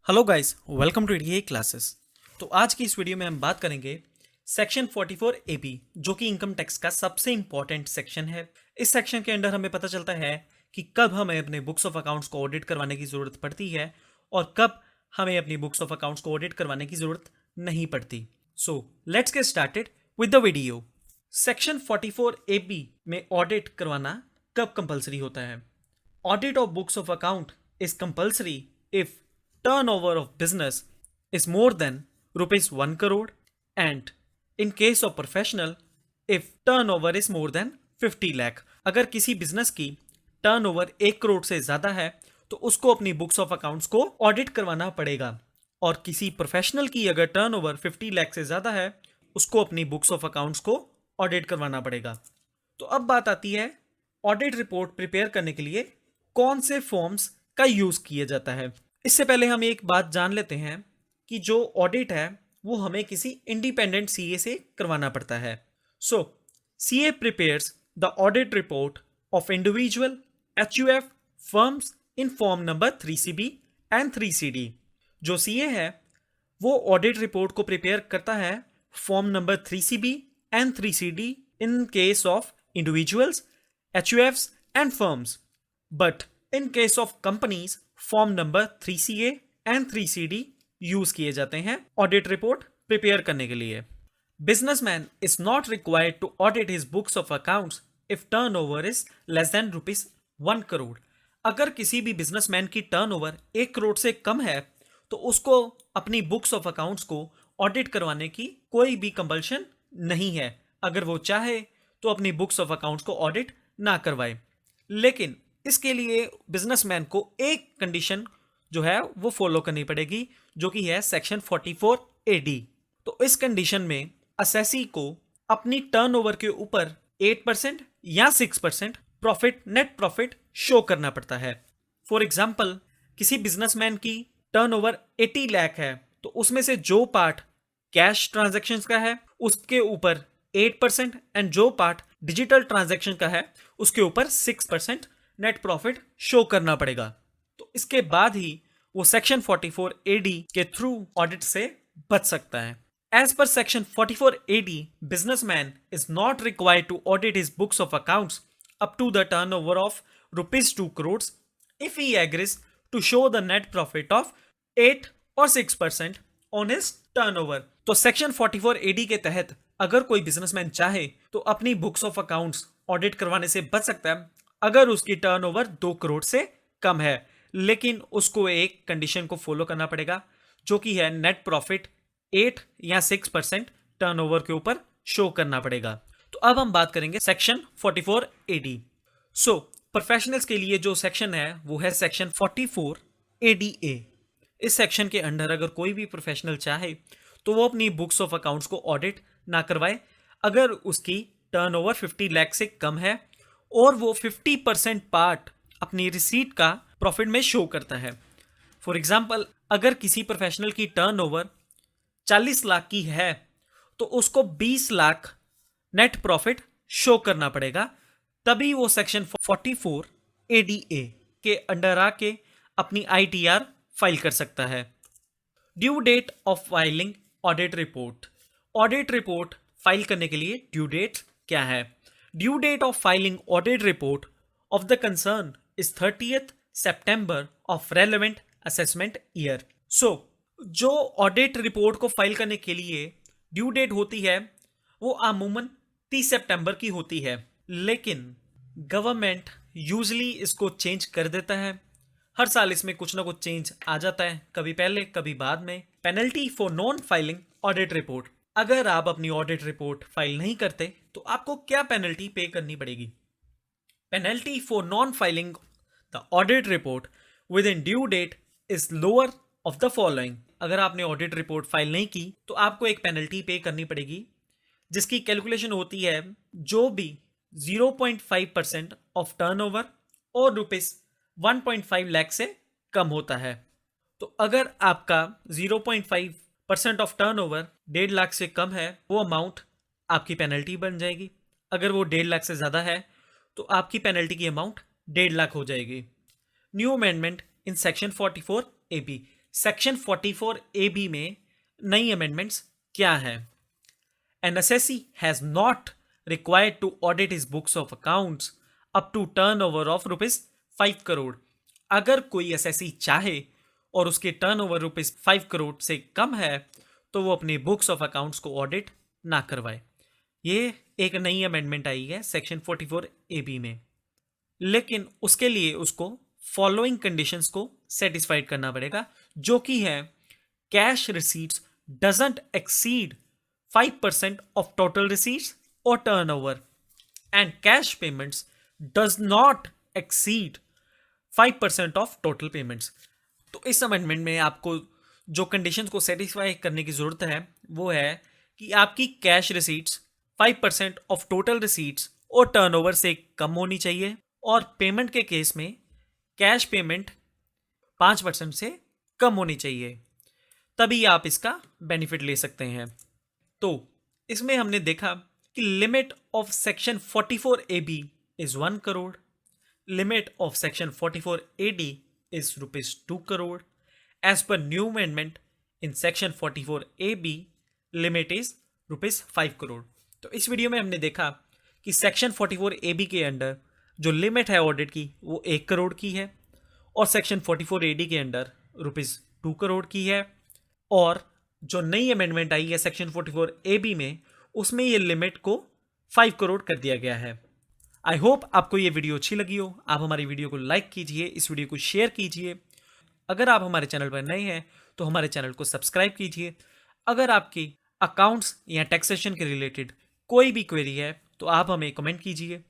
Hello guys, welcome to DA classes. तो आज की इस वीडियो में हम बात करेंगे सेक्शन 44 एबी, जो कि इनकम टैक्स का सबसे इंपॉर्टेंट सेक्शन है। इस सेक्शन के अंदर हमें पता चलता है कि कब हमें अपने बुक्स ऑफ अकाउंट्स को ऑडिट करवाने की जरूरत पड़ती है और कब हमें अपनी बुक्स ऑफ अकाउंट्स को ऑडिट करवाने की जरूरत नहीं पड़ती। So let's get started with the video. Section 44 AB में ऑडिट करवाना कब कंपलसरी होता है? Audit of books of account is compulsory if turnover of business is more than rupees 1 crore and in case of professional if turnover is more than 50 lakh। अगर किसी business की turnover 1 crore से ज़्यादा है तो उसको अपनी बुक्स ऑफ अकाउंट्स को ऑडिट करवाना पड़ेगा, और किसी प्रोफेशनल की अगर टर्नओवर 50 लाख से ज़्यादा है उसको अपनी बुक्स ऑफ अकाउंट्स को ऑडिट करवाना पड़ेगा। तो अब बात आती है ऑडिट रिपोर्ट प्रिपेयर करने के लिए कौन से फॉर्म्स का यूज किया जाता है। इससे पहले हम एक बात जान लेते हैं कि जो ऑडिट है वो हमें किसी इंडिपेंडेंट सीए से करवाना पड़ता है। So CA prepares the audit report of individual HUF firms in form number 3CB and 3CD। जो सीए है वो ऑडिट रिपोर्ट को प्रिपेयर करता है form number 3CB and 3CD in case of individuals, एचयूएफ्स and firms. But in case of companies, form number 3CA and 3CD use किए जाते हैं audit report prepare करने के लिए। Businessman is not required to audit his books of accounts if turnover is less than rupees 1 crore. अगर किसी भी businessman की टर्नओवर 1 करोड़ से कम है तो उसको अपनी बुक्स ऑफ अकाउंट्स को ऑडिट करवाने की कोई भी कंपल्शन नहीं है। अगर वो चाहे तो अपनी बुक्स ऑफ अकाउंट्स को ऑडिट ना करवाए, लेकिन इसके लिए बिजनेसमैन को एक कंडीशन जो है वो फॉलो करनी पड़ेगी, जो कि है सेक्शन 44 AD। तो इस कंडीशन में असेसी को अपनी टर्नओवर के ऊपर 8% या 6% प्रॉफिट, नेट प्रॉफिट शो करना पड़ता है। फॉर एग्जाम्पल, किसी बिजनेसमैन की टर्नओवर 80 लाख है तो उसमें से जो पार्ट कैश ट्रांजैक्शंस का है उसके ऊपर 8% एंड जो पार्ट डिजिटल ट्रांजैक्शन का है उसके ऊपर 6% नेट प्रॉफिट शो करना पड़ेगा। तो इसके बाद ही वो सेक्शन 44 AD के थ्रू ऑडिट से बच सकता है। As per section 44 AD, businessman is not required to audit his books of accounts up to the turnover of rupees 2 crore if he agrees to show the net profit of 8 और 6% on his turnover. तो section 44 AD के तहत अगर कोई businessman चाहे तो अपनी books of accounts audit करवाने से बच सकता है अगर उसकी टर्नओवर 2 करोड़ से कम है, लेकिन उसको एक कंडीशन को फॉलो करना पड़ेगा, जो कि है नेट प्रॉफिट 8 या 6% टर्नओवर के ऊपर शो करना पड़ेगा। तो अब हम बात करेंगे सेक्शन 44 AD। सो प्रोफेशनल्स के लिए जो सेक्शन है वो है सेक्शन 44 ADA। इस सेक्शन के अंडर अगर कोई भी प्रोफेशनल चाहे तो वो अपनी बुक्स ऑफ अकाउंट्स को ऑडिट ना करवाए अगर उसकी टर्नओवर 50 लाख से कम है और वो 50% पार्ट अपनी रिसीट का प्रॉफिट में शो करता है। फॉर एग्जाम्पल, अगर किसी प्रोफेशनल की टर्नओवर 40 लाख की है तो उसको 20 लाख नेट प्रॉफिट शो करना पड़ेगा, तभी वो सेक्शन 44 ADA के अंडर आके अपनी ITR फाइल कर सकता है। Due date of filing audit report. Audit report file करने के लिए ड्यू डेट क्या है? Due date of filing audit report of the concern is 30th September of relevant assessment year। So, जो ऑडिट रिपोर्ट को फाइल करने के लिए ड्यू डेट होती है वो अमूमन 30 सितंबर की होती है, लेकिन गवर्नमेंट यूजली इसको चेंज कर देता है। हर साल इसमें कुछ ना कुछ चेंज आ जाता है, कभी पहले कभी बाद में। Penalty for non filing audit report. अगर आप अपनी ऑडिट रिपोर्ट फाइल नहीं करते तो आपको क्या पेनल्टी पे करनी पड़ेगी? Penalty for non filing the audit report within due date is lower of the following. अगर आपने ऑडिट रिपोर्ट फाइल नहीं की तो आपको एक पेनल्टी पे करनी पड़ेगी, जिसकी कैलकुलेशन होती है जो भी 0.5% ऑफ टर्नओवर और रुपीज 1.5 लाख से कम होता है। तो अगर आपका 0.5% ऑफ टर्नओवर 1.5 लाख से कम है, वो अमाउंट आपकी पेनल्टी बन जाएगी। अगर वो 1.5 लाख से ज़्यादा है तो आपकी पेनल्टी की अमाउंट 1.5 लाख हो जाएगी। New amendment in section 44 AB। Section 44AB में नई अमेंडमेंट्स क्या है। An assessee has not required to audit his books of accounts up to turnover of ₹5 crore. अगर कोई assessee चाहे और उसके टर्नओवर ₹5 करोड़ से कम है तो वो अपने बुक्स ऑफ अकाउंट्स को ऑडिट ना करवाए। ये एक नई अमेंडमेंट आई है सेक्शन 44AB में, लेकिन उसके लिए उसको फॉलोइंग कंडीशंस को सेटिस्फाइड करना पड़ेगा, जो कि है cash receipts doesn't exceed 5% of total receipts or turnover and cash payments does not exceed 5% of total payments। तो इस अमेंडमेंट में आपको जो कंडीशंस को सेटिस्फाई करने की ज़रूरत है वो है कि आपकी cash receipts 5% of total receipts और टर्नओवर से कम होनी चाहिए, और पेमेंट के केस में कैश पेमेंट 5% से कम होनी चाहिए, तभी आप इसका बेनिफिट ले सकते हैं। तो इसमें हमने देखा कि limit of section 44AB is 1 crore, limit of section 44AD is ₹2 crore. As per new amendment in section 44AB limit is ₹5 crore. तो इस वीडियो में हमने देखा कि सेक्शन 44AB के अंडर जो लिमिट है ऑडिट की वो 1 करोड़ की है, और सेक्शन 44AD के अंडर ₹2 करोड़ की है, और जो नई अमेंडमेंट आई है सेक्शन 44AB में उसमें ये लिमिट को 5 करोड़ कर दिया गया है। आई होप आपको ये वीडियो अच्छी लगी हो। आप हमारी वीडियो को लाइक कीजिए, इस वीडियो को शेयर कीजिए। अगर आप हमारे चैनल पर नए हैं तो हमारे चैनल को सब्सक्राइब कीजिए। अगर आपकी अकाउंट्स या टैक्सेशन के रिलेटेड कोई भी क्वेरी है तो आप हमें कमेंट कीजिए।